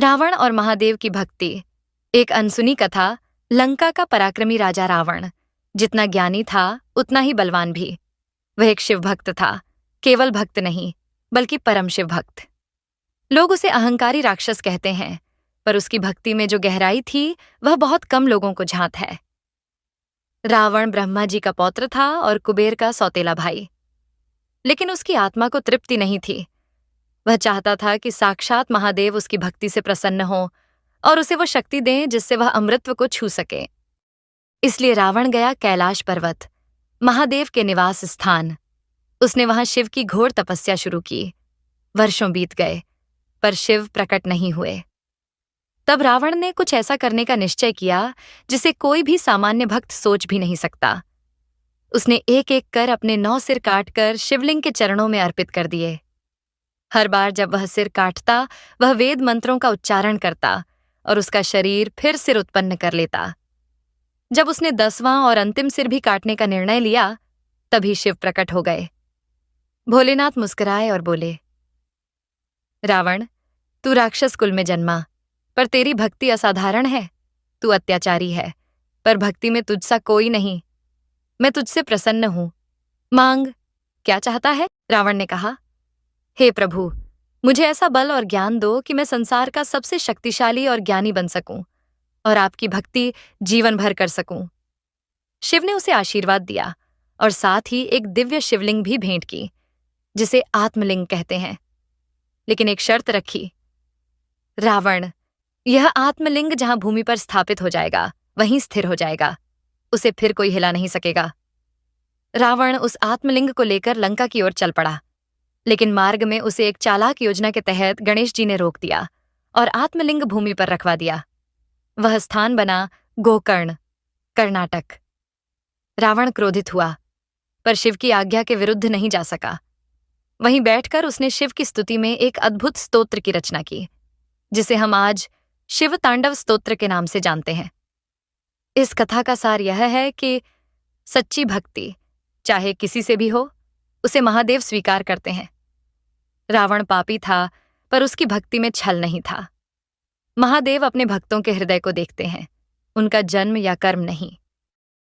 रावण और महादेव की भक्ति। एक अनसुनी कथा। लंका का पराक्रमी राजा रावण जितना ज्ञानी था उतना ही बलवान भी। वह एक शिव भक्त था, केवल भक्त नहीं बल्कि परम शिव भक्त। लोग उसे अहंकारी राक्षस कहते हैं, पर उसकी भक्ति में जो गहराई थी वह बहुत कम लोगों को झांत है। रावण ब्रह्मा जी का पौत्र था और कुबेर का सौतेला भाई। लेकिन उसकी आत्मा को तृप्ति नहीं थी। वह चाहता था कि साक्षात महादेव उसकी भक्ति से प्रसन्न हो और उसे वो शक्ति दें जिससे वह अमृतत्व को छू सके। इसलिए रावण गया कैलाश पर्वत, महादेव के निवास स्थान। उसने वहां शिव की घोर तपस्या शुरू की। वर्षों बीत गए, पर शिव प्रकट नहीं हुए। तब रावण ने कुछ ऐसा करने का निश्चय किया जिसे कोई भी सामान्य भक्त सोच भी नहीं सकता। उसने एक एक कर अपने 9 सिर काटकर शिवलिंग के चरणों में अर्पित कर दिए। हर बार जब वह सिर काटता, वह वेद मंत्रों का उच्चारण करता और उसका शरीर फिर सिर उत्पन्न कर लेता। जब उसने 10वां और अंतिम सिर भी काटने का निर्णय लिया, तभी शिव प्रकट हो गए। भोलेनाथ मुस्कुराए और बोले, रावण, तू राक्षस कुल में जन्मा, पर तेरी भक्ति असाधारण है। तू अत्याचारी है, पर भक्ति में तुझसा कोई नहीं। मैं तुझसे प्रसन्न हूं। मांग, क्या चाहता है? रावण ने कहा, हे प्रभु, मुझे ऐसा बल और ज्ञान दो कि मैं संसार का सबसे शक्तिशाली और ज्ञानी बन सकूं और आपकी भक्ति जीवन भर कर सकूं। शिव ने उसे आशीर्वाद दिया और साथ ही एक दिव्य शिवलिंग भी भेंट की, जिसे आत्मलिंग कहते हैं। लेकिन एक शर्त रखी, रावण, यह आत्मलिंग जहां भूमि पर स्थापित हो जाएगा वहीं स्थिर हो जाएगा। उसे फिर कोई हिला नहीं सकेगा। रावण उस आत्मलिंग को लेकर लंका की ओर चल पड़ा, लेकिन मार्ग में उसे एक चालाक योजना के तहत गणेश जी ने रोक दिया और आत्मलिंग भूमि पर रखवा दिया। वह स्थान बना गोकर्ण, कर्नाटक। रावण क्रोधित हुआ, पर शिव की आज्ञा के विरुद्ध नहीं जा सका। वहीं बैठकर उसने शिव की स्तुति में एक अद्भुत स्तोत्र की रचना की, जिसे हम आज शिव तांडव स्तोत्र के नाम से जानते हैं। इस कथा का सार यह है कि सच्ची भक्ति चाहे किसी से भी हो, उसे महादेव स्वीकार करते हैं। रावण पापी था, पर उसकी भक्ति में छल नहीं था। महादेव अपने भक्तों के हृदय को देखते हैं, उनका जन्म या कर्म नहीं।